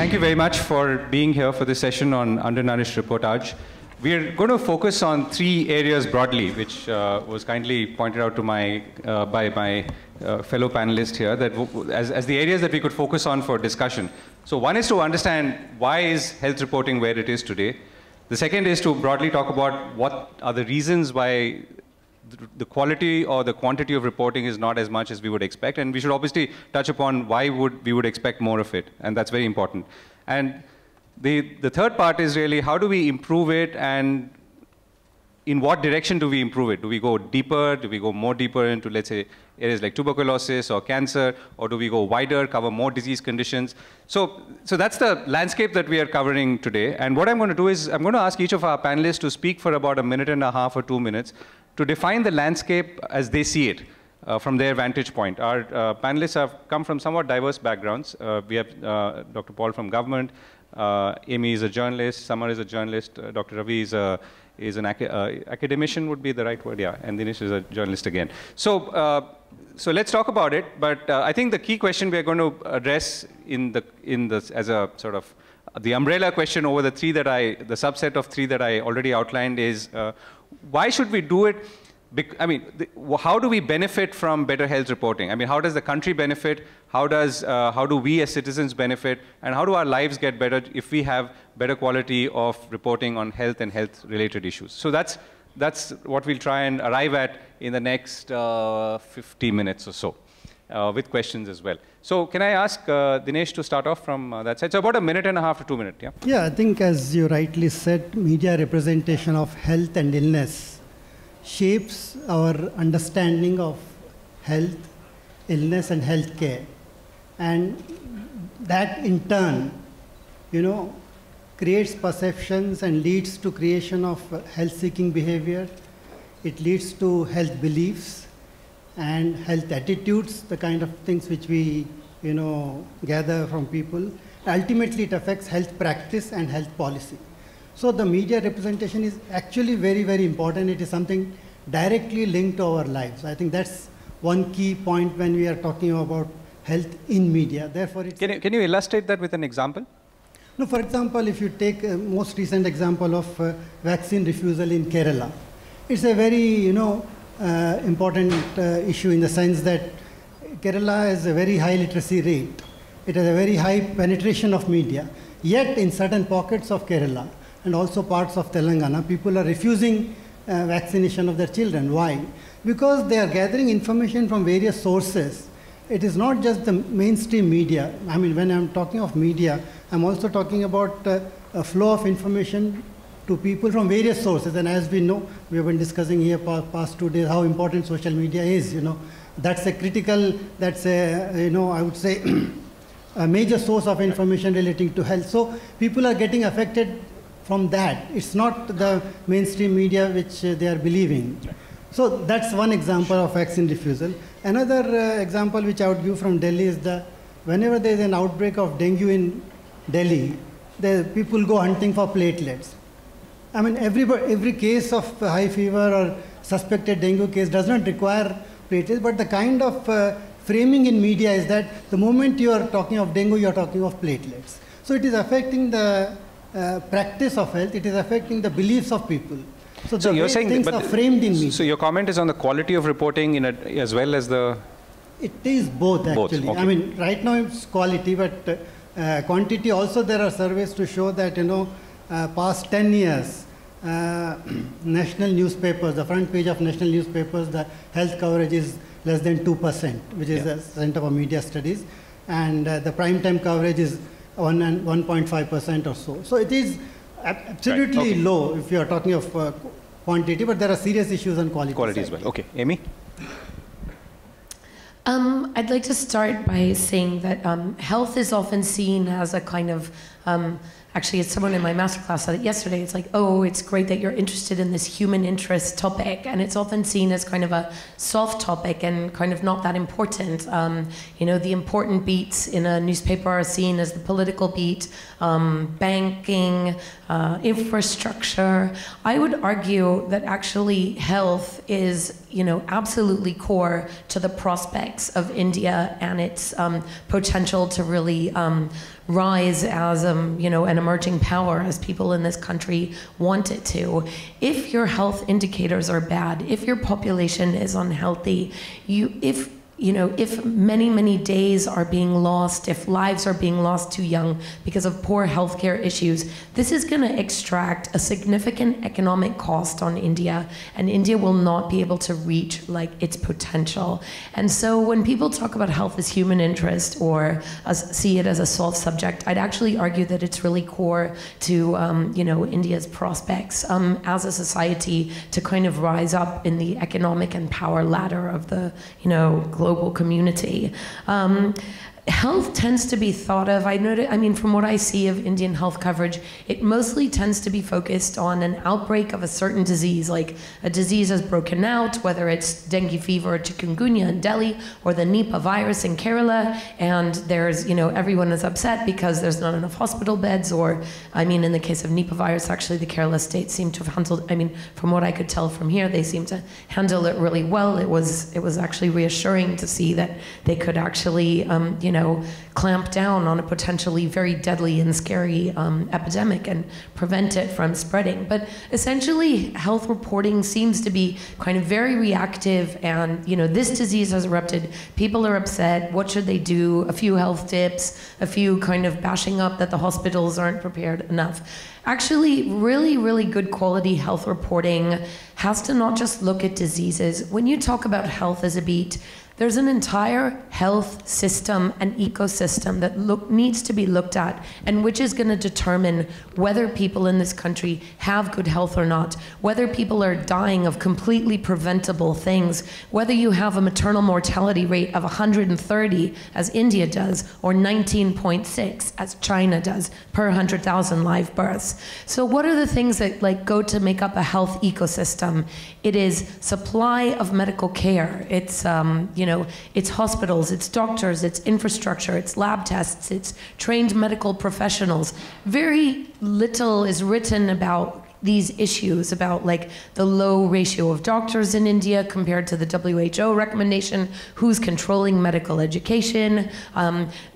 Thank you very much for being here for this session on Undernourished Reportage. We're going to focus on 3 areas broadly, which was kindly pointed out to by my fellow panelist here, that as the areas that we could focus on for discussion. So one is to understand why is health reporting where it is today. The second is to broadly talk about what are the reasons why the quality or the quantity of reporting is not as much as we would expect, and we should obviously touch upon why we would expect more of it, and that's very important. And the third part is really how do we improve it, and in what direction do we improve it? Do we go deeper? Do we go more deeper into, let's say, areas like tuberculosis or cancer, or do we go wider, cover more disease conditions? So that's the landscape that we are covering today. And what I'm going to do is I'm going to ask each of our panelists to speak for about 1.5 minutes or 2 minutes to define the landscape as they see it from their vantage point. Our panelists have come from somewhat diverse backgrounds. We have Dr. Paul from government, Amy is a journalist, Samar is a journalist, Dr. Ravi is an academician would be the right word, yeah, and Dinesh is a journalist again. So let's talk about it, but I think the key question we are going to address as a sort of the umbrella question over the subset of 3 that I already outlined is why should we do it? I mean, how do we benefit from better health reporting? I mean, how does the country benefit? How do we as citizens benefit? And how do our lives get better if we have better quality of reporting on health and health-related issues? So that's what we'll try and arrive at in the next 50 minutes or so, with questions as well. So can I ask Dinesh to start off from that side? So about 1.5 minutes to 2 minutes, yeah? Yeah, I think as you rightly said, media representation of health and illness shapes our understanding of health, illness, and health care. And that in turn, creates perceptions and leads to creation of health-seeking behavior. It leads to health beliefs and health attitudes, the kind of things which we, gather from people. Ultimately, it affects health practice and health policy. So the media representation is actually very, very important. It is something directly linked to our lives. I think that's one key point when we are talking about health in media. Therefore, it's can you illustrate that with an example? No, for example, if you take a most recent example of vaccine refusal in Kerala, it's a very, important issue in the sense that Kerala has a very high literacy rate. It has a very high penetration of media. Yet, in certain pockets of Kerala, and also parts of Telangana, people are refusing vaccination of their children. Why? Because they are gathering information from various sources. It is not just the mainstream media. I mean, when I'm talking of media, I'm also talking about a flow of information to people from various sources. And as we know, we have been discussing here past 2 days how important social media is. That's a critical, that's a, I would say, a major source of information relating to health. So people are getting affected from that. It's not the mainstream media which they are believing. So that's one example of vaccine refusal. Another example which I would give from Delhi is that whenever there is an outbreak of dengue in Delhi, the people go hunting for platelets. I mean, every case of high fever or suspected dengue case does not require platelets, but the kind of framing in media is that the moment you are talking of dengue, you are talking of platelets. So it is affecting the practice of health, it is affecting the beliefs of people. So you're saying things are framed in media. So your comment is on the quality of reporting as well as the... It is both actually. Okay. I mean, right now it's quality, but quantity also. There are surveys to show that, past 10 years, national newspapers, the front page of national newspapers, the health coverage is less than 2%, which is the Center for Media Studies. And the prime time coverage is 1.5% or so. So it is absolutely low if you are talking of quantity, but there are serious issues on quality. Quality as well. Okay, Amy? I'd like to start by saying that health is often seen as a kind of, actually, it's someone in my masterclass said it yesterday, it's like, oh, it's great that you're interested in this human interest topic, and it's often seen as kind of a soft topic and kind of not that important. The important beats in a newspaper are seen as the political beat, banking, infrastructure. I would argue that actually health is absolutely core to the prospects of India and its potential to really rise as an emerging power, as people in this country want it to. If your health indicators are bad, if your population is unhealthy, if many days are being lost, if lives are being lost too young because of poor healthcare issues, this is going to extract a significant economic cost on India, and India will not be able to reach its potential. And so when people talk about health as human interest or see it as a soft subject, I'd actually argue that it's really core to India's prospects as a society to kind of rise up in the economic and power ladder of the global community. Health tends to be thought of, from what I see of Indian health coverage, it mostly tends to be focused on an outbreak of a certain disease, like a disease has broken out, whether it's dengue fever or chikungunya in Delhi, or the Nipah virus in Kerala, and there's, everyone is upset because there's not enough hospital beds, or, in the case of Nipah virus, actually the Kerala state seemed to have handled, from what I could tell from here, they seemed to handle it really well. It was actually reassuring to see that they could actually, clamp down on a potentially very deadly and scary epidemic and prevent it from spreading. But essentially, health reporting seems to be kind of very reactive, and this disease has erupted, people are upset, what should they do? A few health tips, a few kind of bashing up that the hospitals aren't prepared enough. Actually, really, really good quality health reporting has to not just look at diseases. When you talk about health as a beat, there's an entire health system and ecosystem that needs to be looked at, and which is going to determine whether people in this country have good health or not, whether people are dying of completely preventable things, whether you have a maternal mortality rate of 130, as India does, or 19.6, as China does, per 100,000 live births. So what are the things that go to make up a health ecosystem? It is supply of medical care. It's it's hospitals, it's doctors, it's infrastructure, it's lab tests, it's trained medical professionals. Very little is written about these issues, about the low ratio of doctors in India compared to the WHO recommendation, who's controlling medical education.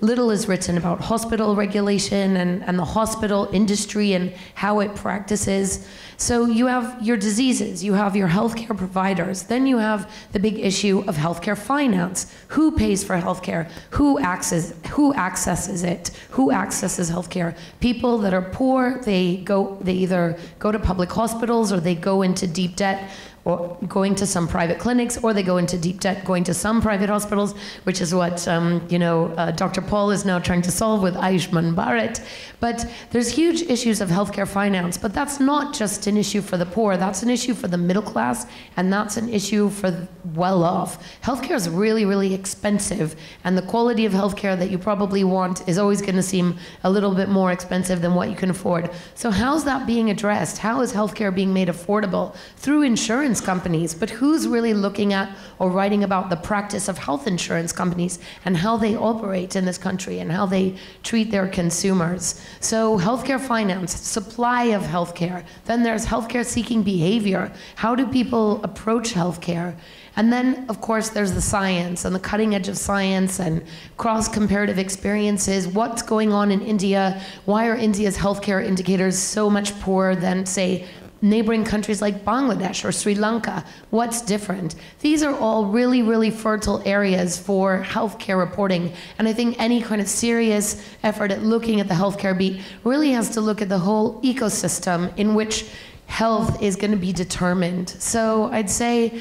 Little is written about hospital regulation and the hospital industry and how it practices. So you have your diseases, you have your healthcare providers, then you have the big issue of healthcare finance. Who pays for healthcare? Who accesses it? Who accesses healthcare? People that are poor, they either go to public hospitals, or they go into deep debt, or going to some private clinics, or they go into deep debt going to some private hospitals, which is what Dr. Paul is now trying to solve with Ayushman Bharat. But there's huge issues of healthcare finance, but that's not just an issue for the poor, that's an issue for the middle class, and that's an issue for the well-off. Healthcare is really, really expensive, and the quality of healthcare that you probably want is always gonna seem a little bit more expensive than what you can afford. So how's that being addressed? How is healthcare being made affordable? Through insurance companies, but who's really looking at or writing about the practice of health insurance companies and how they operate in this country and how they treat their consumers? So healthcare finance, supply of healthcare, then there's healthcare seeking behavior. How do people approach healthcare? And then, of course, there's the science and the cutting edge of science and cross-comparative experiences. What's going on in India? Why are India's healthcare indicators so much poorer than, say, neighboring countries like Bangladesh or Sri Lanka? What's different? These are all really, really fertile areas for healthcare reporting. And I think any kind of serious effort at looking at the healthcare beat really has to look at the whole ecosystem in which health is going to be determined. So I'd say,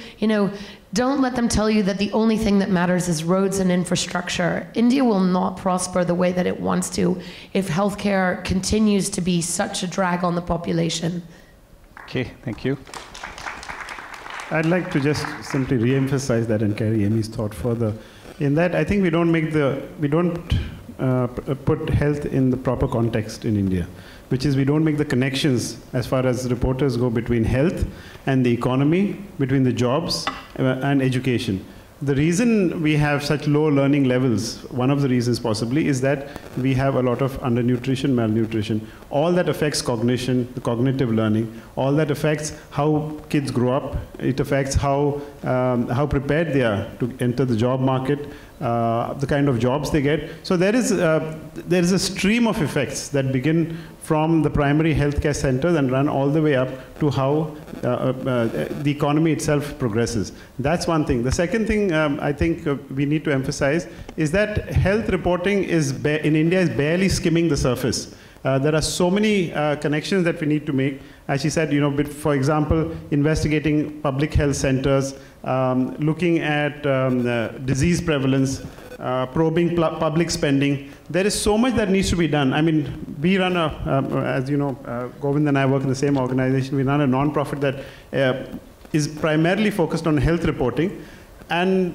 don't let them tell you that the only thing that matters is roads and infrastructure. India will not prosper the way that it wants to if healthcare continues to be such a drag on the population. Okay, thank you. I'd like to just simply re-emphasize that and carry Amy's thought further. In that, I think we don't put health in the proper context in India, which is we don't make the connections as far as reporters go between health and the economy, between the jobs and education. The reason we have such low learning levels, one of the reasons possibly, is that we have a lot of undernutrition, malnutrition. All that affects cognition, the cognitive learning. All that affects how kids grow up. It affects how prepared they are to enter the job market, the kind of jobs they get. So there is a stream of effects that begin from the primary healthcare centers and run all the way up to how the economy itself progresses. That's one thing. The second thing I think we need to emphasize is that health reporting in India is barely skimming the surface. There are so many connections that we need to make. As she said, for example, investigating public health centers, looking at disease prevalence, probing public spending. There is so much that needs to be done. I mean, we run as you know, Govind and I work in the same organization. We run a non-profit that is primarily focused on health reporting. And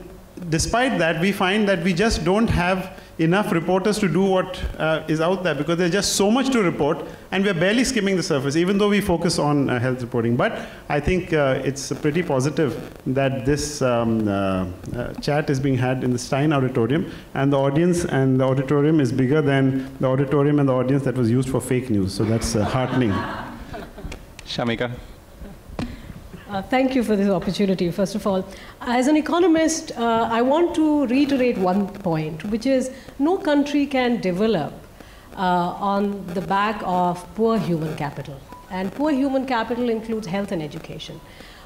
despite that, we find that we just don't have enough reporters to do what is out there, because there's just so much to report, and we're barely skimming the surface, even though we focus on health reporting. But I think it's pretty positive that this chat is being had in the Stein Auditorium, and the audience and the auditorium is bigger than the auditorium and the audience that was used for fake news. So that's heartening. Shamika. Thank you for this opportunity, first of all. As an economist, I want to reiterate one point, which is no country can develop on the back of poor human capital. And poor human capital includes health and education.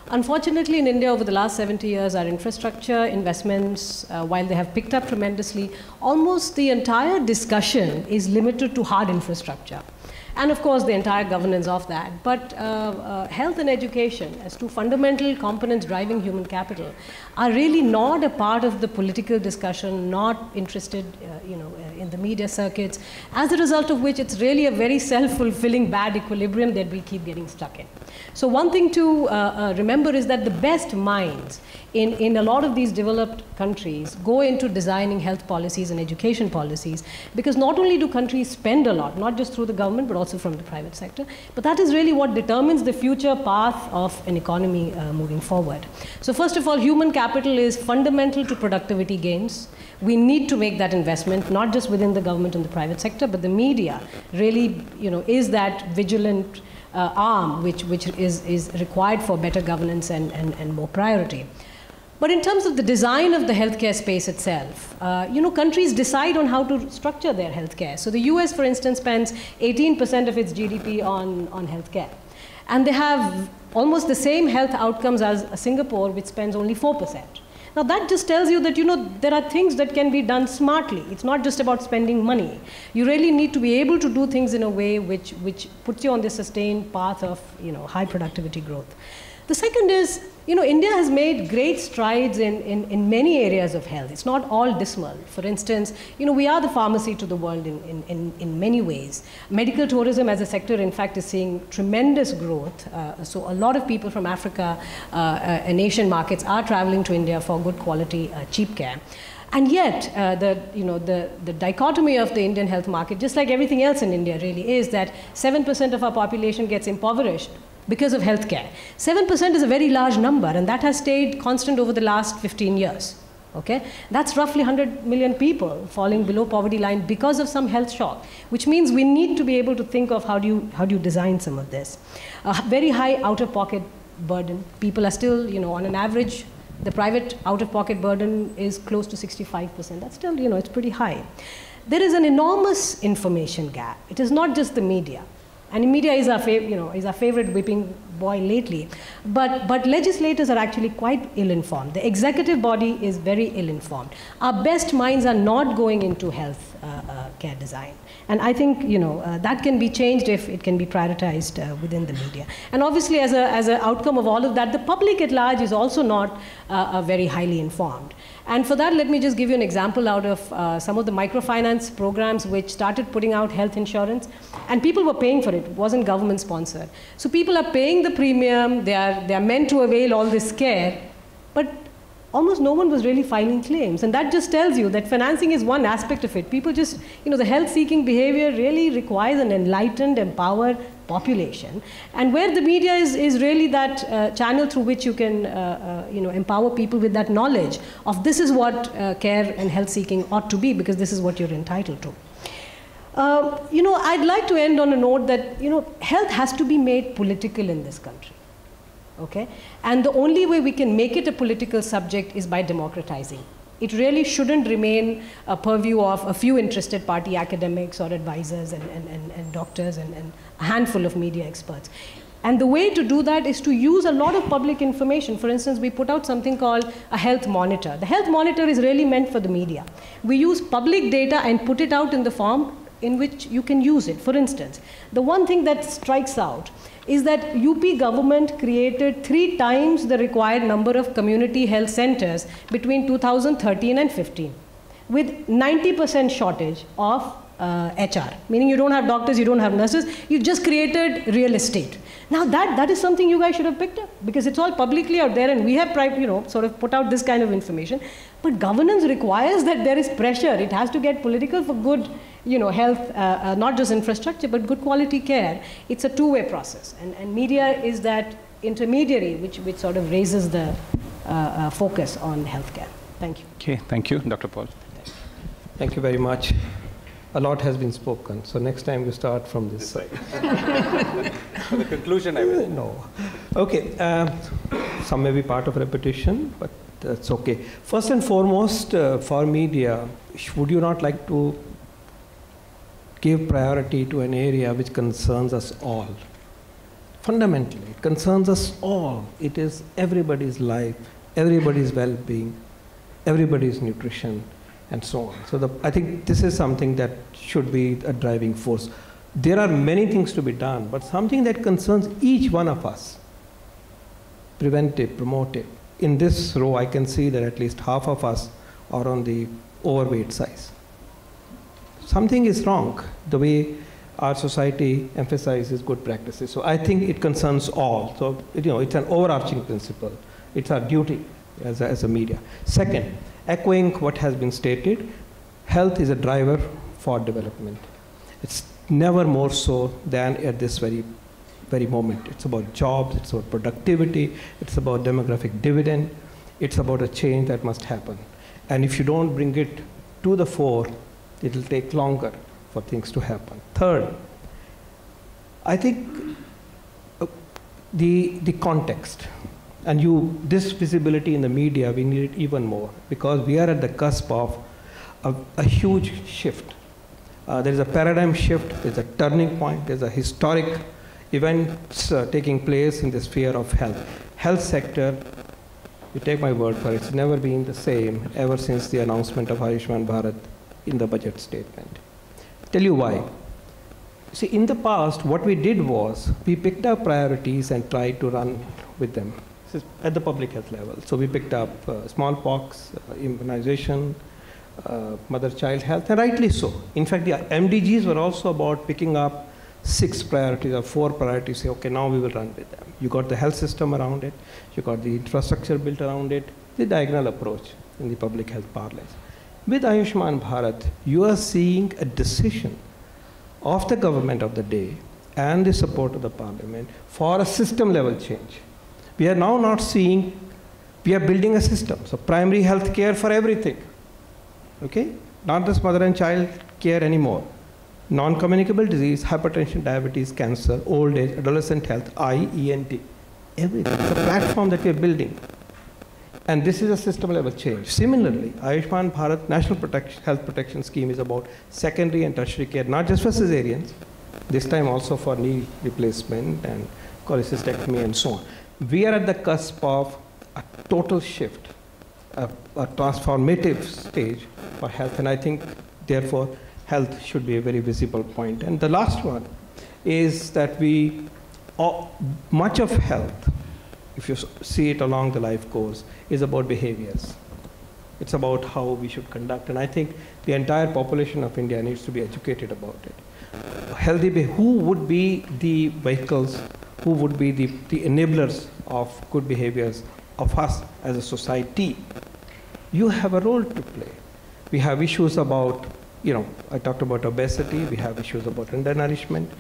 Unfortunately, in India, over the last 70 years, our infrastructure investments, while they have picked up tremendously, almost the entire discussion is limited to hard infrastructure. And of course, the entire governance of that. But health and education, as two fundamental components driving human capital, are really not a part of the political discussion, not interested in the media circuits, as a result of which it's really a very self-fulfilling bad equilibrium that we keep getting stuck in. So one thing to remember is that the best minds in a lot of these developed countries go into designing health policies and education policies, because not only do countries spend a lot, not just through the government, but also from the private sector, but that is really what determines the future path of an economy moving forward. So first of all, human capital is fundamental to productivity gains. We need to make that investment, not just within the government and the private sector, but the media really is that vigilant arm which is required for better governance and more priority. But in terms of the design of the healthcare space itself, countries decide on how to structure their healthcare. So the US, for instance, spends 18% of its GDP on healthcare. And they have almost the same health outcomes as Singapore, which spends only 4%. Now that just tells you that there are things that can be done smartly. It's not just about spending money. You really need to be able to do things in a way which puts you on this sustained path of high productivity growth. The second is, India has made great strides in many areas of health. It's not all dismal. For instance, we are the pharmacy to the world in many ways. Medical tourism as a sector, in fact, is seeing tremendous growth. So a lot of people from Africa and Asian markets are traveling to India for good quality, cheap care. And yet, the dichotomy of the Indian health market, just like everything else in India really, is that 7% of our population gets impoverished because of healthcare. 7% is a very large number, and that has stayed constant over the last 15 years. Okay? That's roughly 100 million people falling below poverty line because of some health shock, which means we need to be able to think of how do you design some of this. A very high out-of-pocket burden. People are still, on an average, the private out-of-pocket burden is close to 65%. That's still, it's pretty high. There is an enormous information gap. It is not just the media. And media is our favorite whipping boy lately. But legislators are actually quite ill-informed. The executive body is very ill-informed. Our best minds are not going into health care design. And I think that can be changed if it can be prioritized within the media. And obviously, as an outcome of all of that, the public at large is also not very highly informed. And for that, let me just give you an example out of some of the microfinance programs which started putting out health insurance, and people were paying for it. It wasn't government sponsored. So people are paying the premium, they are meant to avail all this care, but almost no one was really filing claims. And that just tells you that financing is one aspect of it. People just, the health-seeking behavior really requires an enlightened, empowered population, and where the media is really that channel through which you can empower people with that knowledge of this is what care and health seeking ought to be, because this is what you're entitled to. I'd like to end on a note that health has to be made political in this country. Okay? And the only way we can make it a political subject is by democratizing. It really shouldn't remain a purview of a few interested party academics or advisors and doctors and a handful of media experts. And the way to do that is to use a lot of public information. For instance, we put out something called a health monitor. The health monitor is really meant for the media. We use public data and put it out in the form in which you can use it. For instance, the one thing that strikes out is that UP government created 3 times the required number of community health centers between 2013 and 15, with 90% shortage of HR, meaning you don't have doctors, you don't have nurses, you just created real estate. Now that is something you guys should have picked up, because it's all publicly out there, and we have sort of put out this kind of information. But governance requires that there is pressure. It has to get political for good health, not just infrastructure, but good quality care. It's a two-way process. And media is that intermediary which sort of raises the focus on healthcare. Thank you. Okay, thank you. Dr. Paul. Thank you very much. A lot has been spoken, so next time you start from this side. For the conclusion, I will. No. Okay, some may be part of repetition, but that's okay. First and foremost, for media, would you not like to give priority to an area which concerns us all? Fundamentally, it concerns us all. It is everybody's life, everybody's well-being, everybody's nutrition, and so on. So I think this is something that should be a driving force. There are many things to be done, but something that concerns each one of us, preventive, promotive. In this row, I can see that at least half of us are on the overweight size. Something is wrong the way our society emphasizes good practices. So I think it concerns all. So it's an overarching principle. It's our duty as a media. Second, echoing what has been stated, health is a driver for development. It's never more so than at this very moment. It's about jobs, it's about productivity, it's about demographic dividend, it's about a change that must happen. And if you don't bring it to the fore, it'll take longer for things to happen. Third, I think the context, and this visibility in the media, we need it even more, because we are at the cusp of a huge shift. There is a paradigm shift, there's a turning point, there's a historic events taking place in the sphere of health. Health sector, you take my word for it, it's never been the same ever since the announcement of Ayushman Bharat in the budget statement. Tell you why. See, in the past, what we did was, we picked up priorities and tried to run with them. This is at the public health level. So we picked up smallpox, immunization, mother-child health, and rightly so. In fact, the MDGs were also about picking up 6 priorities or 4 priorities, say, okay, now we will run with them. You got the health system around it, you got the infrastructure built around it, the diagonal approach in the public health parlance. With Ayushman Bharat, you are seeing a decision of the government of the day and the support of the parliament for a system level change. We are now not seeing, we are building a system. So primary health care for everything, okay? Not just mother and child care anymore. Non-communicable disease, hypertension, diabetes, cancer, old age, adolescent health, eye, ENT, everything. It's a platform that we are building. And this is a system level change. Similarly, Ayushman Bharat National Health Protection Scheme is about secondary and tertiary care, not just for cesareans, this time also for knee replacement and cholecystectomy and so on. We are at the cusp of a total shift, a transformative stage for health, and I think, therefore, health should be a very visible point. And the last one is that much of health, if you see it along the life course, is about behaviors. It's about how we should conduct. And I think the entire population of India needs to be educated about it. Who would be the vehicles, who would be the enablers of good behaviors of us as a society? You have a role to play. We have issues about, I talked about obesity, we have issues about undernourishment.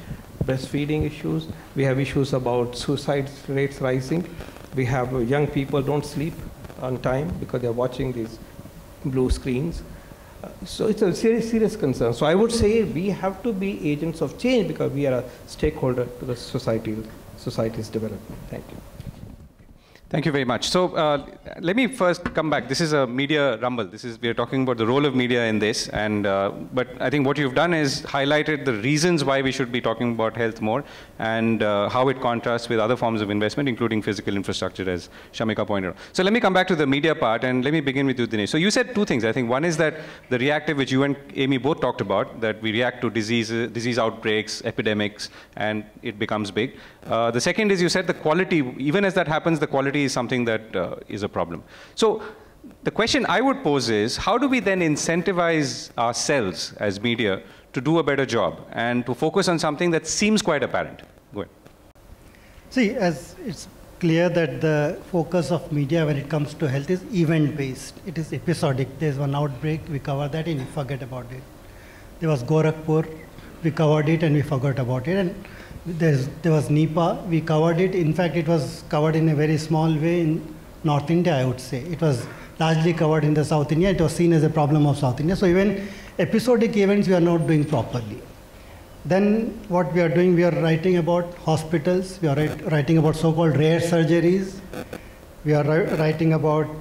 breastfeeding issues. We have issues about suicide rates rising. We have young people don't sleep on time because they're watching these blue screens. So it's a serious concern. So I would say we have to be agents of change because we are a stakeholder to the society's development. Thank you. Thank you very much. So let me first come back. This is a media rumble. We are talking about the role of media in this. And but I think what you've done is highlighted the reasons why we should be talking about health more and how it contrasts with other forms of investment, including physical infrastructure, as Shamika pointed out. So let me come back to the media part, and let me begin with you, Dinesh. So you said two things. I think one is that the reactive, which you and Amy both talked about, that we react to disease outbreaks, epidemics, and it becomes big. The second is you said the quality, even as that happens, the quality is something that is a problem. So the question I would pose is, how do we then incentivize ourselves as media to do a better job and to focus on something that seems quite apparent? Go ahead. See, as it's clear that the focus of media when it comes to health is event-based. It is episodic. There's one outbreak, we cover that and we forget about it. There was Gorakhpur, we covered it and we forgot about it. And there was Nipah, we covered it. In fact, it was covered in a very small way in North India, I would say. It was largely covered in the South India. It was seen as a problem of South India. So even episodic events we are not doing properly. Then what we are doing, we are writing about hospitals, we are writing about so-called rare surgeries, we are writing about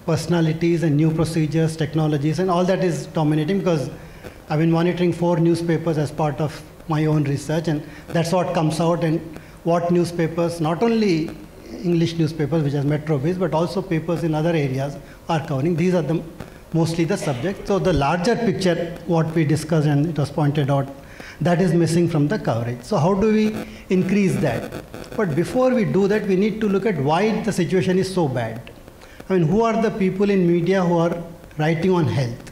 personalities and new procedures, technologies, and all that is dominating because I've been monitoring 4 newspapers as part of my own research, and that's what comes out, and what newspapers, not only English newspapers, which is metro-based, but also papers in other areas are covering. These are mostly the subject. So the larger picture, what we discussed, and it was pointed out, that is missing from the coverage. So how do we increase that? But before we do that, we need to look at why the situation is so bad. I mean, who are the people in media who are writing on health?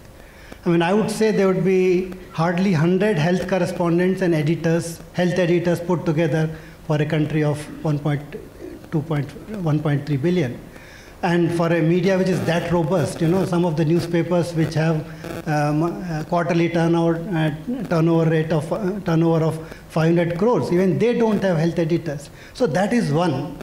I mean, I would say there would be hardly 100 health correspondents and editors, health editors put together for a country of 1.3 billion. And for a media which is that robust, you know, some of the newspapers which have quarterly turnover of 500 crores, even they don't have health editors. So that is one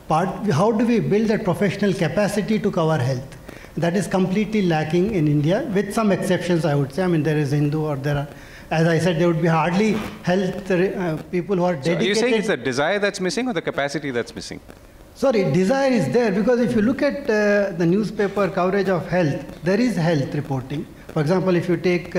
part. How do we build that professional capacity to cover health? That is completely lacking in India, with some exceptions, I would say. I mean, there is Hindu, or there are, as I said, there would be hardly health people who are dedicated. So are you saying it's the desire that's missing or the capacity that's missing? Sorry, desire is there, because if you look at the newspaper coverage of health, there is health reporting. For example, if you take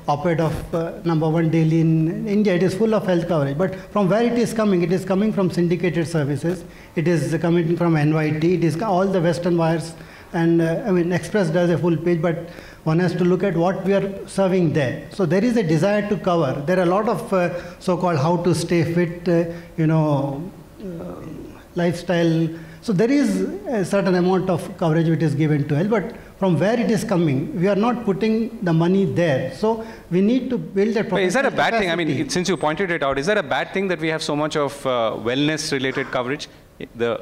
op-ed of #1 daily in India, it is full of health coverage. But from where it is coming from syndicated services, it is coming from NYT, it is all the Western wires. And I mean, Express does a full page, but one has to look at what we are serving there. So there is a desire to cover. There are a lot of so-called how to stay fit, lifestyle. So there is a certain amount of coverage which is given to health, but from where it is coming, we are not putting the money there. So we need to build a professional Is that a bad capacity. thing? I mean, since you pointed it out, is that a bad thing that we have so much of wellness-related coverage? The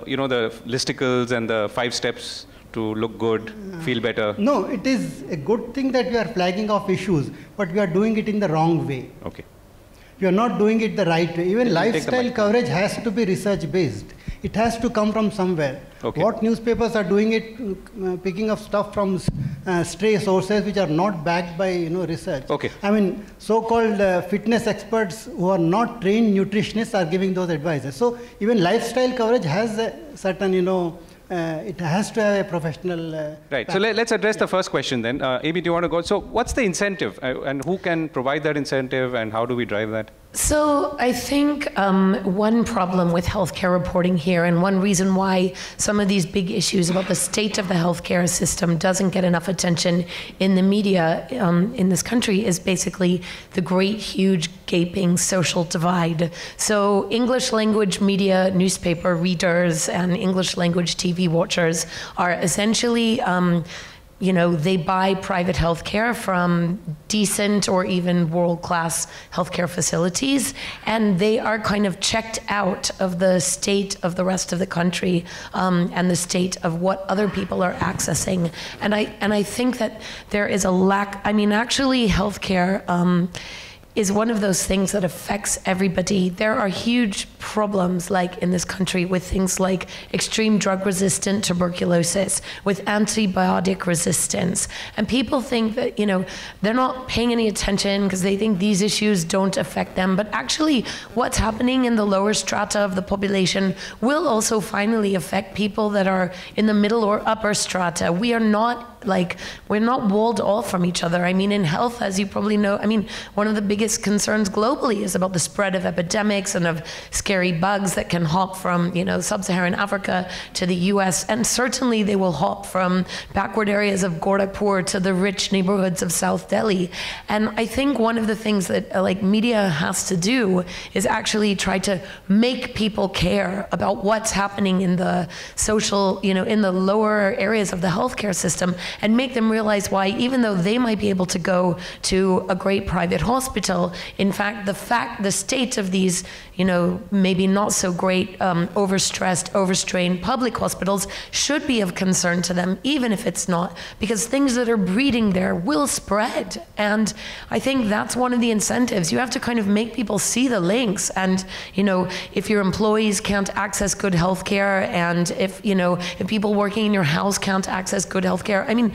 listicles and the 5 steps to look good, feel better? No, it is a good thing that we are flagging off issues, but we are doing it in the wrong way. Okay. We are not doing it the right way. Even lifestyle coverage has to be research-based. It has to come from somewhere. Okay. What newspapers are doing it, picking up stuff from stray sources which are not backed by research. Okay. I mean, so-called fitness experts who are not trained nutritionists are giving those advices. So even lifestyle coverage has a certain, it has to have a professional... Right. So let's address the first question then. Amy, do you want to go? So what's the incentive and who can provide that incentive and how do we drive that? So I think one problem with healthcare reporting here, and one reason why some of these big issues about the state of the healthcare system doesn't get enough attention in the media in this country, is basically the great, huge, gaping social divide. So English language media newspaper readers and English language TV watchers are essentially they buy private healthcare from decent or even world-class healthcare facilities, and they are kind of checked out of the state of the rest of the country and the state of what other people are accessing. And I think that there is a lack. I mean, actually, healthcare is one of those things that affects everybody. There are huge problems, like in this country, with things like extreme drug-resistant tuberculosis, with antibiotic resistance. And people think that, you know, they're not paying any attention because they think these issues don't affect them. But actually, what's happening in the lower strata of the population will also finally affect people that are in the middle or upper strata. We are not we're not walled off from each other. I mean, in health, as you probably know, I mean, one of the biggest concerns globally is about the spread of epidemics and of scary bugs that can hop from, you know, sub-Saharan Africa to the US. And certainly they will hop from backward areas of Gorakhpur to the rich neighborhoods of South Delhi. And I think one of the things that media has to do is actually try to make people care about what's happening in the social, you know, in the lower areas of the healthcare system, and make them realize why, even though they might be able to go to a great private hospital, in fact, the state of these, you know, maybe not so great, overstressed, overstrained public hospitals should be of concern to them, even if it's not, because things that are breeding there will spread. And I think that's one of the incentives. You have to kind of make people see the links. And, you know, if your employees can't access good health care, and if, you know, if people working in your house can't access good health care, I mean,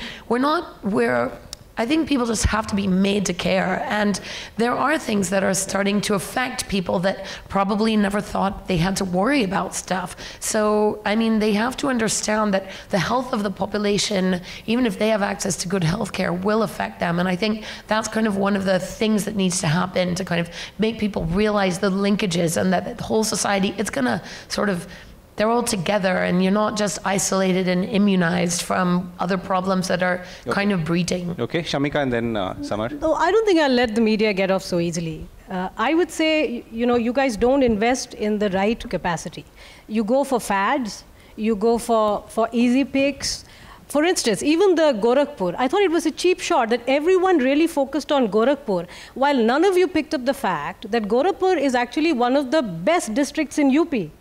I think people just have to be made to care. And there are things that are starting to affect people that probably never thought they had to worry about stuff. So, I mean, they have to understand that the health of the population, even if they have access to good health care, will affect them. And I think that's kind of one of the things that needs to happen to kind of make people realize the linkages, and that the whole society, it's going to sort of, they're all together, and you're not just isolated and immunized from other problems that are kind of breeding. Okay, Shamika, and then Samar. No, I don't think I'll let the media get off so easily. I would say, you know, you guys don't invest in the right capacity. You go for fads, you go for easy picks. For instance, even the Gorakhpur, I thought it was a cheap shot that everyone really focused on Gorakhpur, while none of you picked up the fact that Gorakhpur is actually one of the best districts in UP.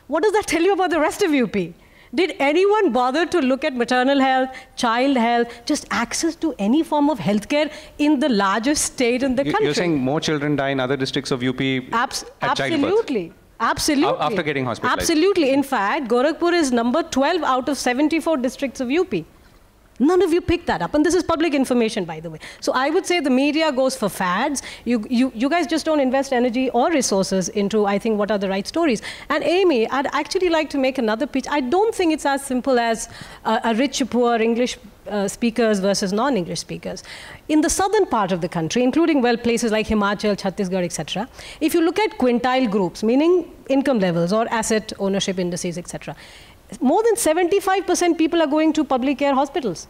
What does that tell you about the rest of UP? Did anyone bother to look at maternal health, child health, just access to any form of healthcare in the largest state in the country? You're saying more children die in other districts of UP at absolutely. childbirth? Absolutely. After getting hospitalized? Absolutely. In fact, Gorakhpur is number 12 out of 74 districts of UP. None of you picked that up, and this is public information, by the way. So I would say the media goes for fads. You guys just don't invest energy or resources into, I think, what are the right stories. And Amy, I'd actually like to make another pitch. I don't think it's as simple as a rich, poor English speakers versus non-English speakers. In the southern part of the country, including, well, places like Himachal, Chhattisgarh, etc., if you look at quintile groups, meaning income levels or asset ownership indices, etc., more than 75% people are going to public care hospitals.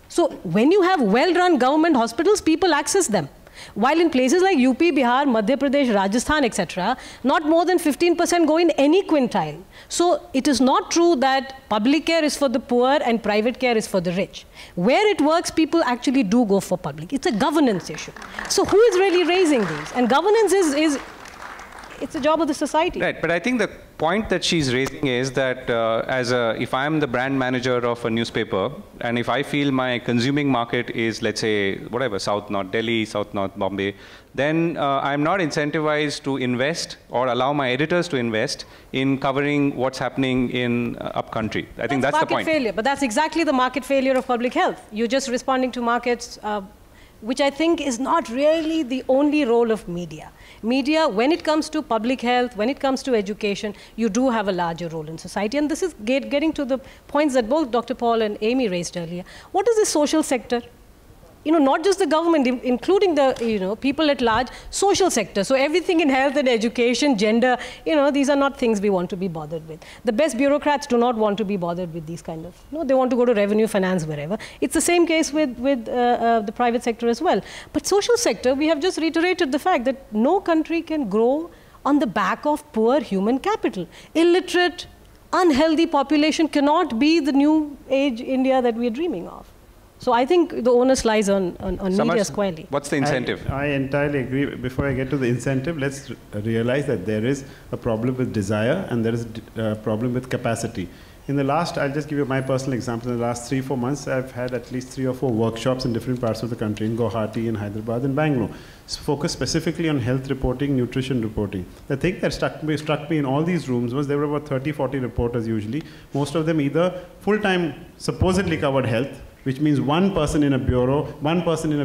So when you have well-run government hospitals, people access them. While in places like UP, Bihar, Madhya Pradesh, Rajasthan, etc., not more than 15% go in any quintile. So it is not true that public care is for the poor and private care is for the rich. Where it works, people actually do go for public. It's a governance issue. So who is really raising these? And governance is it's a job of the society. Right, but I think the point that she's raising is that if I'm the brand manager of a newspaper, and if I feel my consuming market is, let's say, whatever, South North Delhi, South North Bombay, then I'm not incentivized to invest or allow my editors to invest in covering what's happening in upcountry. I think that's the point. Market failure, but that's exactly the market failure of public health. You're just responding to markets, which I think is not really the only role of media. Media, when it comes to public health, when it comes to education, you do have a larger role in society. And this is getting to the points that both Dr. Paul and Amy raised earlier. What is the social sector? You know, not just the government, including the, you know, people at large, social sector. So everything in health and education, gender, you know, these are not things we want to be bothered with. The best bureaucrats do not want to be bothered with these kind of, you know, they want to go to revenue, finance, wherever. It's the same case with the private sector as well. But social sector, we have just reiterated the fact that no country can grow on the back of poor human capital. Illiterate, unhealthy population cannot be the new age India that we are dreaming of. So I think the onus lies on media squarely. What's the incentive? I entirely agree. Before I get to the incentive, let's realize that there is a problem with desire and there is a problem with capacity. In the last, I'll just give you my personal example. In the last 3-4 months, I've had at least 3 or 4 workshops in different parts of the country, in Guwahati, in Hyderabad, and Bangalore, focused specifically on health reporting, nutrition reporting. The thing that struck me in all these rooms was there were about 30-40 reporters usually, most of them either full-time supposedly covered health, which means one person in a bureau, one person in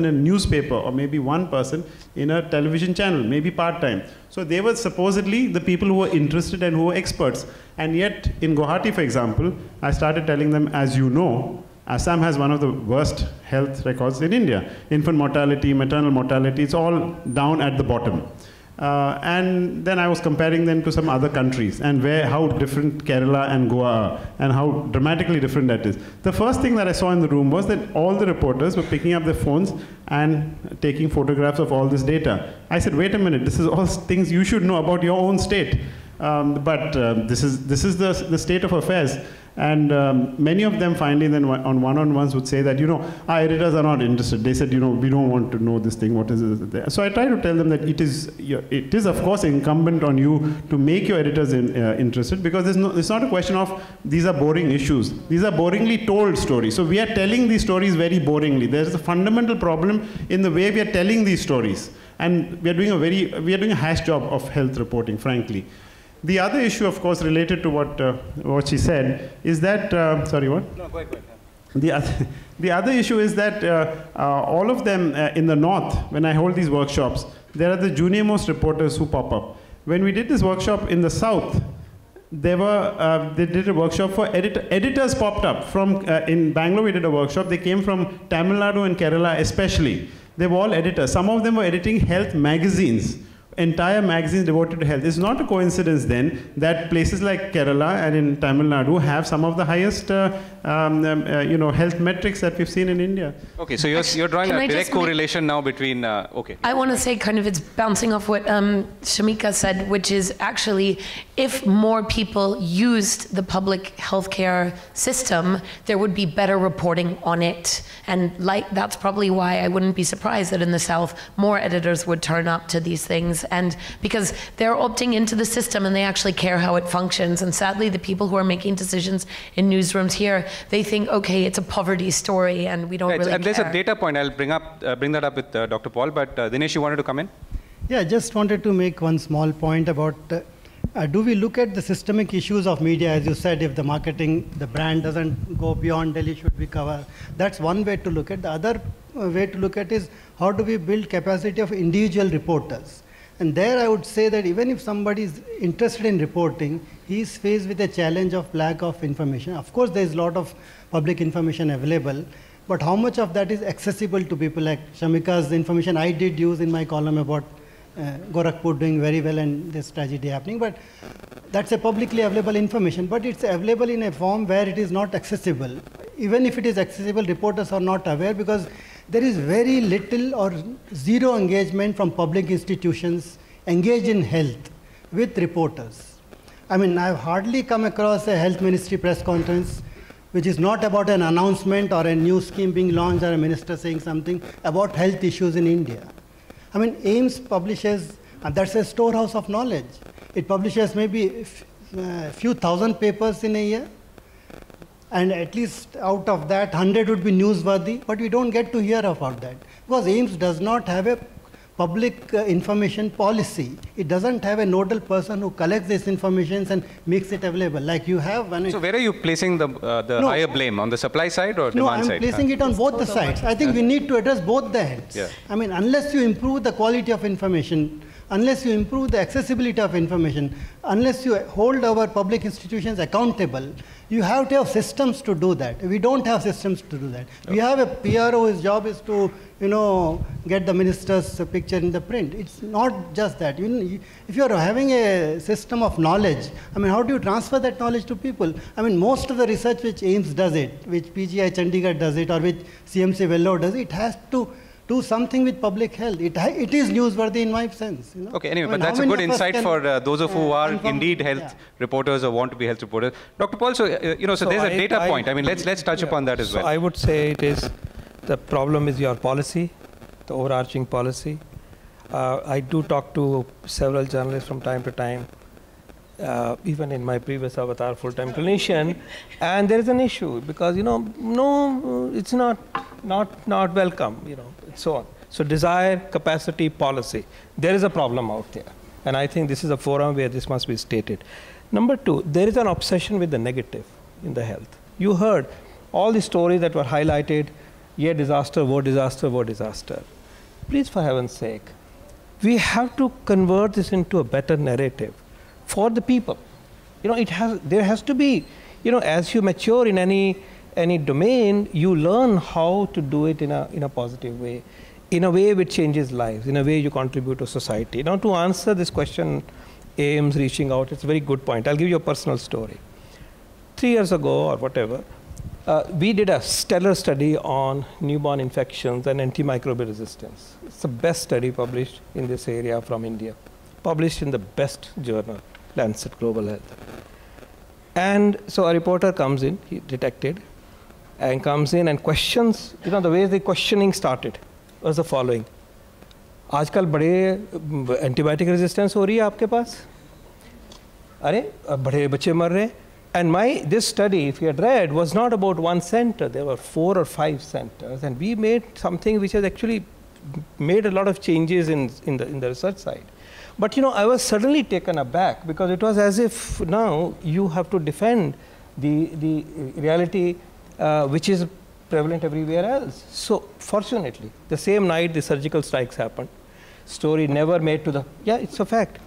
a newspaper, or maybe one person in a television channel, maybe part-time. So they were supposedly the people who were interested and who were experts. And yet, in Guwahati, for example, I started telling them, as you know, Assam has one of the worst health records in India. Infant mortality, maternal mortality, it's all down at the bottom. And then I was comparing them to some other countries and how different Kerala and Goa are and how dramatically different that is. The first thing that I saw in the room was that all the reporters were picking up their phones and taking photographs of all this data. I said, wait a minute, this is all things you should know about your own state. But this is the state of affairs. And many of them finally then on one-on-ones would say that, our editors are not interested. They said, we don't want to know this thing, what is it? So I try to tell them that it is of course incumbent on you to make your editors interested, because it's not a question of these are boring issues. These are boringly told stories. So we are telling these stories very boringly. There's a fundamental problem in the way we are telling these stories. And we are doing a hash job of health reporting, frankly. The other issue, of course, related to what she said, is that, sorry, what? No, go ahead. The other issue is that all of them in the north, when I hold these workshops, there are the junior-most reporters who pop up. When we did this workshop in the south, they did a workshop for editors popped up. In Bangalore, we did a workshop. They came from Tamil Nadu and Kerala especially. They were all editors. Some of them were editing health magazines. Entire magazines devoted to health. It's not a coincidence then that places like Kerala and in Tamil Nadu have some of the highest health metrics that we've seen in India. Okay, so you're drawing a direct correlation now between, okay. I want to say kind of it's bouncing off what Shamika said, which is actually if more people used the public healthcare system, there would be better reporting on it. And that's probably why I wouldn't be surprised that in the South, more editors would turn up to these things. And because they're opting into the system and they actually care how it functions. And sadly, the people who are making decisions in newsrooms here, they think, okay, it's a poverty story and we don't really care. And there's a data point. I'll bring that up with Dr. Paul. But Dinesh, you wanted to come in? Yeah, just wanted to make one small point about do we look at the systemic issues of media, as you said, if the marketing, the brand doesn't go beyond Delhi, should we cover? That's one way to look at. The other way to look at is how do we build capacity of individual reporters? And there I would say that even if somebody is interested in reporting, he is faced with a challenge of lack of information. Of course, there is a lot of public information available, but how much of that is accessible to people? Like Shamika's information I did use in my column about Gorakhpur doing very well and this tragedy happening, but that's a publicly available information, but it's available in a form where it is not accessible. Even if it is accessible, reporters are not aware because there is very little or zero engagement from public institutions engaged in health with reporters. I mean, I've hardly come across a health ministry press conference which is not about an announcement or a new scheme being launched or a minister saying something about health issues in India. I mean, AIIMS publishes, and that's a storehouse of knowledge. It publishes maybe a few thousand papers in a year. And at least out of that, 100 would be newsworthy, but we don't get to hear about that. Because AIIMS does not have a public information policy. It doesn't have a nodal person who collects this information and makes it available, like you have. So where are you placing the higher blame? On the supply side or demand side? No, I'm placing it on both the sides. I think we need to address both the ends. Yeah. I mean, unless you improve the quality of information, unless you improve the accessibility of information, unless you hold our public institutions accountable, you have to have systems to do that. We don't have systems to do that. Okay. We have a PRO whose job is to, get the minister's picture in the print. It's not just that. If you're having a system of knowledge, I mean, how do you transfer that knowledge to people? I mean, most of the research which AIIMS does it, which PGI Chandigarh does it, or which CMC Vellore does it has to do something with public health. It is newsworthy in my sense. Okay, anyway, but that's a good insight for those of who are indeed health reporters or want to be health reporters. Dr. Paul, so there's a data point. I mean, let's touch upon that as well. So I would say it is the problem is your policy, the overarching policy. I do talk to several journalists from time to time. even in my previous avatar, full-time clinician, and there is an issue because, no, it's not welcome, and so on. So desire, capacity, policy. There is a problem out there. And I think this is a forum where this must be stated. Number two, there is an obsession with the negative in the health. You heard all the stories that were highlighted, yeah, disaster, woe disaster, woe disaster. Please, for heaven's sake, we have to convert this into a better narrative for the people. There has to be, as you mature in any domain, you learn how to do it in a positive way, in a way which changes lives, in a way you contribute to society. Now, to answer this question, aims, reaching out, it's a very good point. I'll give you a personal story. 3 years ago or whatever, we did a stellar study on newborn infections and antimicrobial resistance. It's the best study published in this area from India, published in the best journal, Lancet Global Health. And so a reporter comes in, he detected, and comes in and questions, the way the questioning started was the following. आजकल बड़े antibiotic resistance हो रही है आपके पास? अरे बड़े बच्चे मर रहे हैं. And this study, if you had read, was not about one center. There were 4 or 5 centers, and we made something which has actually made a lot of changes in the research side. But I was suddenly taken aback because it was as if now you have to defend the reality which is prevalent everywhere else. So fortunately, the same night the surgical strikes happened. Story never made to the, it's a fact.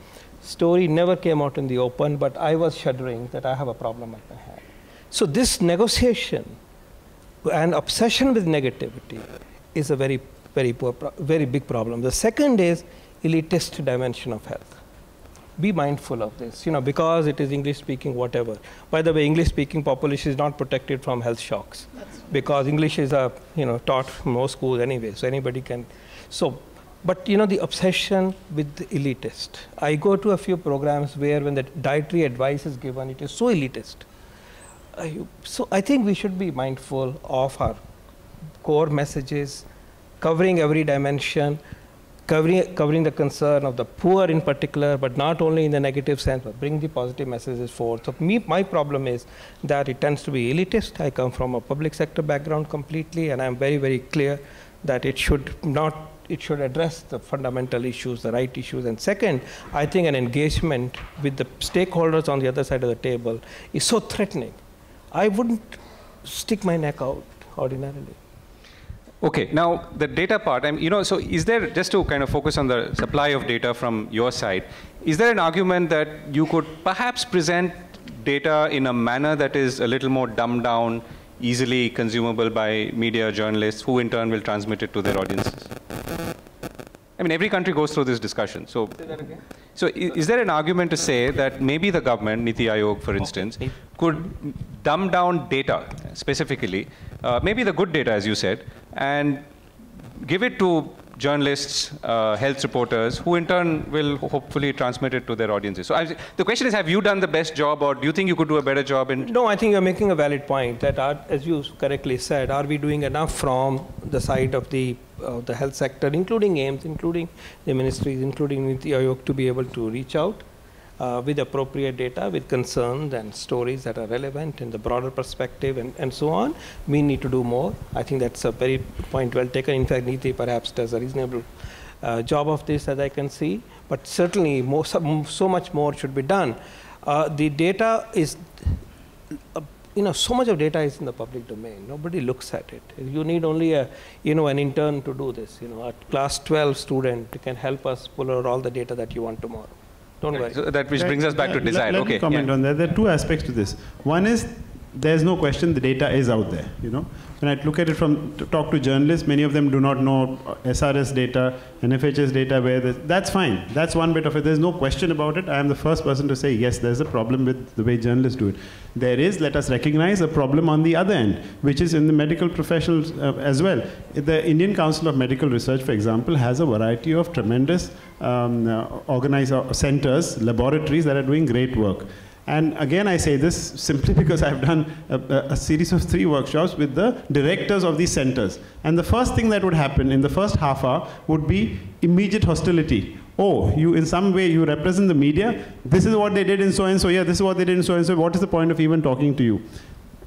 Story never came out in the open, but I was shuddering that I have a problem at my hand. So this negotiation and obsession with negativity is a very, very very big problem. The second is elitist dimension of health. Be mindful of this, because it is English-speaking, whatever. By the way, English-speaking population is not protected from health shocks because English is taught in most schools anyway, so anybody can. But the obsession with the elitist. I go to a few programs where when the dietary advice is given, it is so elitist. So I think we should be mindful of our core messages, covering every dimension, covering the concern of the poor in particular, but not only in the negative sense, but bring the positive messages forward. So my problem is that it tends to be elitist. I come from a public sector background completely, and I'm very, very clear that it should address the fundamental issues, the right issues. And second, I think an engagement with the stakeholders on the other side of the table is so threatening. I wouldn't stick my neck out ordinarily. Okay, now the data part, so is there, just to kind of focus on the supply of data from your side, is there an argument that you could perhaps present data in a manner that is a little more dumbed down, easily consumable by media journalists, who in turn will transmit it to their audiences? Every country goes through this discussion. So, is there an argument to say that maybe the government, Niti Aayog for instance, could dumb down data specifically, maybe the good data as you said, and give it to journalists, health reporters, who in turn will hopefully transmit it to their audiences. So the question is, have you done the best job, or do you think you could do a better job in? No, I think you're making a valid point that, as you correctly said, are we doing enough from the side of the health sector, including AIMS, including the ministries, including Niti Aayog, to be able to reach out with appropriate data, with concerns and stories that are relevant in the broader perspective and so on. We need to do more. I think that's a very point well taken. In fact, Niti perhaps does a reasonable job of this, as I can see. But certainly, so much more should be done. The data is, so much of data is in the public domain. Nobody looks at it. You need only an intern to do this. A class 12 student can help us pull out all the data that you want tomorrow. Don't worry. So that which brings us back to desire. Let me comment on that. There are two aspects to this. One is, there's no question the data is out there. When I look at it talk to journalists, many of them do not know SRS data, NFHS data, that's fine. That's one bit of it. There's no question about it. I am the first person to say, yes, there's a problem with the way journalists do it. There is, let us recognize, a problem on the other end, which is in the medical professionals as well. The Indian Council of Medical Research, for example, has a variety of tremendous organized centers, laboratories that are doing great work. And again, I say this simply because I've done a series of 3 workshops with the directors of these centers. And the first thing that would happen in the first half hour would be immediate hostility. oh, you in some way you represent the media, this is what they did in so and so, yeah, this is what they did in so and so, what is the point of even talking to you?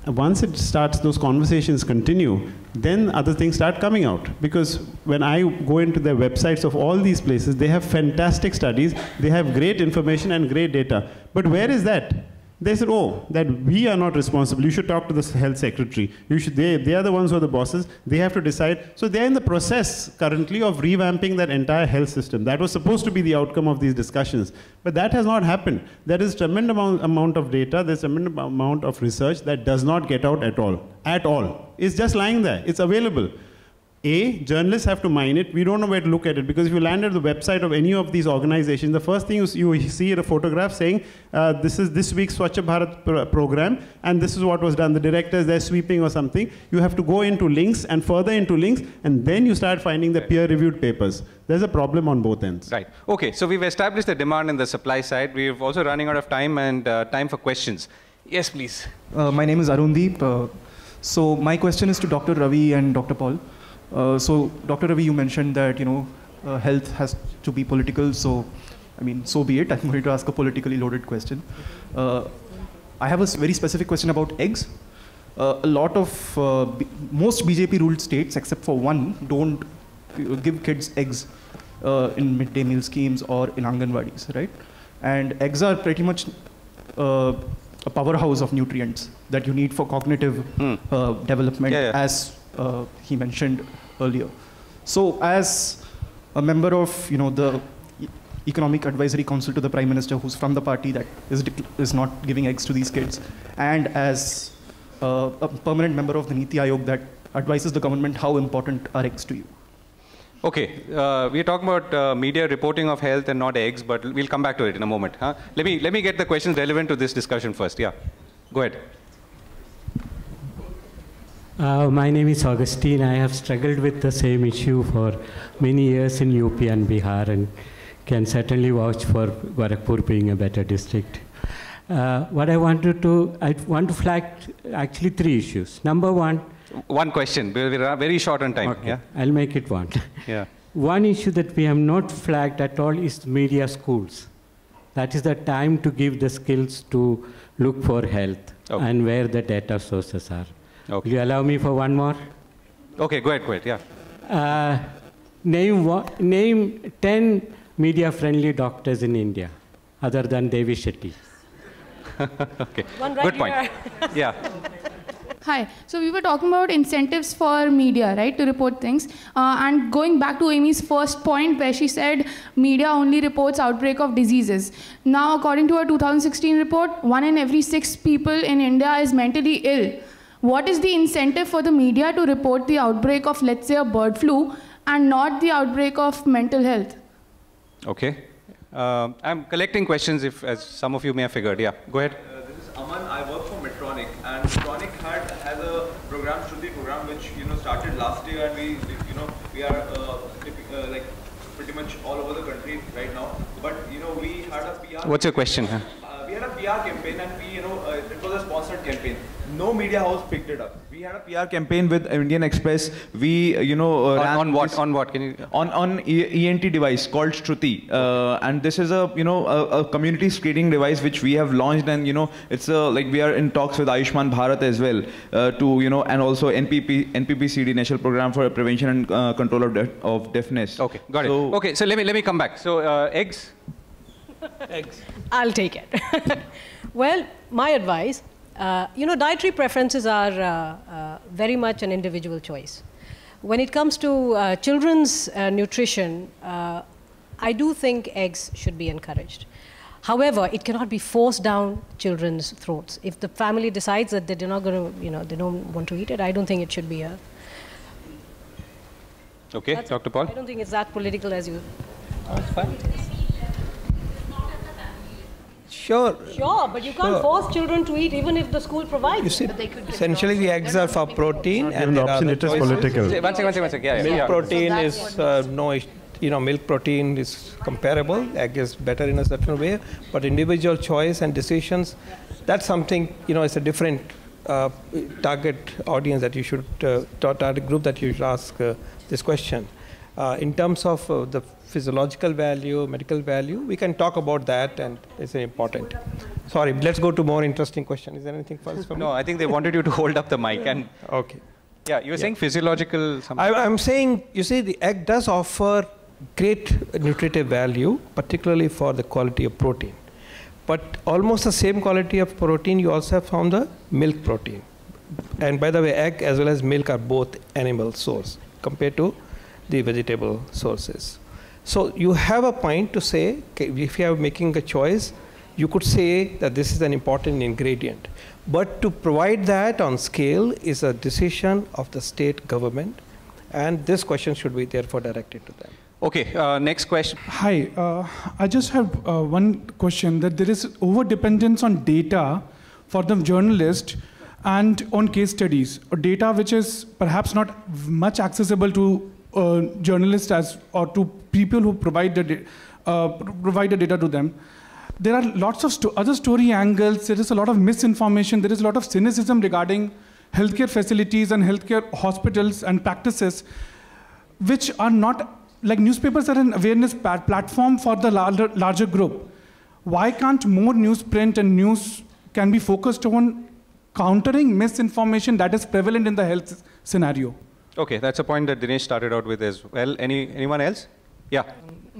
Once it starts, those conversations continue, then other things start coming out. Because when I go into the websites of all these places, they have fantastic studies, they have great information and great data. But where is that? They said, oh, that we are not responsible. You should talk to the health secretary. You should, they are the ones who are the bosses. They have to decide. So they're in the process currently of revamping that entire health system. That was supposed to be the outcome of these discussions. But that has not happened. There is a tremendous amount of data, there's a tremendous amount of research that does not get out at all. At all. It's just lying there. It's available. Journalists have to mine it. We don't know where to look at it, because if you land at the website of any of these organizations, the first thing you see a photograph saying, this is this week's Swachh Bharat program, and this is what was done. The directors, they're sweeping or something. You have to go into links and further into links, and then you start finding the peer-reviewed papers. There's a problem on both ends. Right. Okay, so we've established the demand and the supply side. We're also running out of time and time for questions. Yes, please. My name is Arundeep. So my question is to Dr. Ravi and Dr. Paul. So, Dr. Ravi, you mentioned that, health has to be political, so, I mean, so be it. I'm going to ask a politically loaded question. I have a very specific question about eggs. A lot of, most BJP-ruled states, except for one, don't give kids eggs in midday meal schemes or in Anganwadis, right? And eggs are pretty much a powerhouse of nutrients that you need for cognitive development, as he mentioned earlier. So as a member of the Economic Advisory Council to the Prime Minister, who's from the party that is not giving eggs to these kids, and as a permanent member of the Niti Aayog that advises the government, how important are eggs to you? Okay, we're talking about media reporting of health and not eggs, but we'll come back to it in a moment. Huh? Let me get the questions relevant to this discussion first. Yeah, go ahead. My name is Augustine. I have struggled with the same issue for many years in UP and Bihar, and can certainly vouch for Gorakhpur being a better district. What I want to flag actually 3 issues. Number one. One question. We're very short on time. Okay. Yeah? I'll make it one. Yeah. One issue that we have not flagged at all is media schools. That is the time to give the skills to look for health and where the data sources are. Okay. Will you allow me for one more? Okay, go ahead, yeah. Name 10 media-friendly doctors in India, other than Devi Shetty. Okay, one right good point. Yeah. Hi, so we were talking about incentives for media, right, to report things. And going back to Amy's first point where she said media only reports outbreak of diseases. Now, according to a 2016 report, 1 in every 6 people in India is mentally ill. What is the incentive for the media to report the outbreak of, let's say, a bird flu and not the outbreak of mental health? Okay. I'm collecting questions, as some of you may have figured. Yeah, go ahead. This is Aman. I work for Medtronic, and Medtronic has a program, Shruti program, which started last year, and we are like pretty much all over the country right now. But we had a PR. What's your question? Huh? We had a PR campaign, and it was a sponsored campaign. No media house picked it up. We had a PR campaign with Indian Express. We, on what? On what? Can you? On ENT device called Shruti, and this is a community screening device which we have launched, and it's like we are in talks with Ayushman Bharat as well to and also NPPCD, National Program for Prevention and Control of Deafness. Okay, got it. Okay, so let me come back. So eggs. Eggs. I'll take it. Well, my advice, dietary preferences are very much an individual choice. When it comes to children's nutrition, I do think eggs should be encouraged. However, it cannot be forced down children's throats. If the family decides that they're not going to, they don't want to eat it, I don't think it should be a... Okay, Dr. Paul? I don't think it's that political as you... That's fine. Sure. Sure, but you can't force children to eat even if the school provides. You see, essentially the eggs are for protein, and the option it is political. One second. Yeah, milk protein is milk protein is comparable. Egg is better in a certain way, but individual choice and decisions, that's something it's a different target audience that you should target group that you should ask this question. In terms of the physiological value, medical value, we can talk about that, and it's important. Sorry, let's go to more interesting question. Is there anything else for me? No, I think they wanted you to hold up the mic. And okay. Yeah, you were saying physiological something. I'm saying, you see, the egg does offer great nutritive value, particularly for the quality of protein. But almost the same quality of protein you also have found the milk protein. And by the way, egg as well as milk are both animal source compared to the vegetable sources. So you have a point to say, if you are making a choice, you could say that this is an important ingredient. But to provide that on scale is a decision of the state government, and this question should be therefore directed to them. Okay, next question. Hi, I just have one question, that there is over-dependence on data for the journalist and on case studies, or data which is perhaps not much accessible to journalists or to people who provide the data to them. There are lots of other story angles. There is a lot of misinformation. There is a lot of cynicism regarding healthcare facilities and healthcare hospitals and practices, which are not, like newspapers are an awareness platform for the larger group. Why can't more newsprint and news can be focused on countering misinformation that is prevalent in the health scenario? Okay, that's a point that Dinesh started out with as well. Anyone else? Yeah.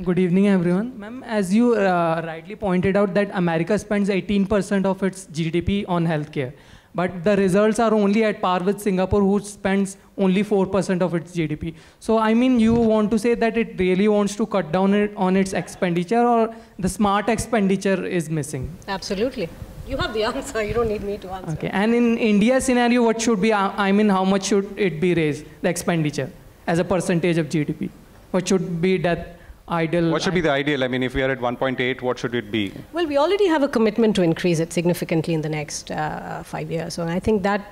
Good evening, everyone. Ma'am, as you rightly pointed out that America spends 18% of its GDP on healthcare, but the results are only at par with Singapore, who spends only 4% of its GDP. So, I mean, you want to say that it really wants to cut down on its expenditure, or the smart expenditure is missing? Absolutely. You have the answer. You don't need me to answer. Okay. And in India's scenario, what should be, I mean, how much should it be raised, the expenditure, as a percentage of GDP? What should be that ideal? What should be the ideal? I mean, if we are at 1.8, what should it be? Well, we already have a commitment to increase it significantly in the next 5 years. So I think that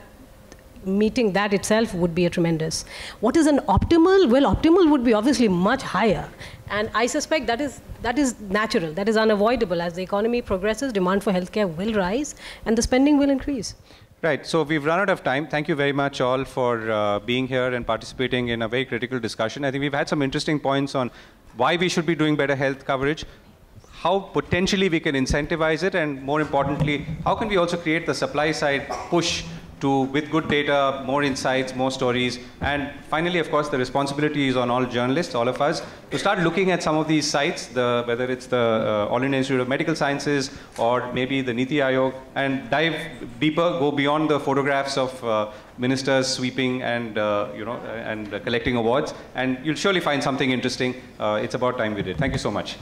meeting that itself would be a tremendous. What is an optimal? Well, optimal would be obviously much higher. And I suspect that is natural, that is unavoidable. As the economy progresses, demand for healthcare will rise and the spending will increase. Right, so we've run out of time. Thank you very much all for being here and participating in a very critical discussion. I think we've had some interesting points on why we should be doing better health coverage, how potentially we can incentivize it, and more importantly, how can we also create the supply side push to, with good data, more insights, more stories. And finally, of course, the responsibility is on all journalists, all of us, to start looking at some of these sites, whether it's the All India Institute of Medical Sciences or maybe the Niti Aayog, and dive deeper, go beyond the photographs of ministers sweeping and, and collecting awards. And you'll surely find something interesting. It's about time we did. Thank you so much.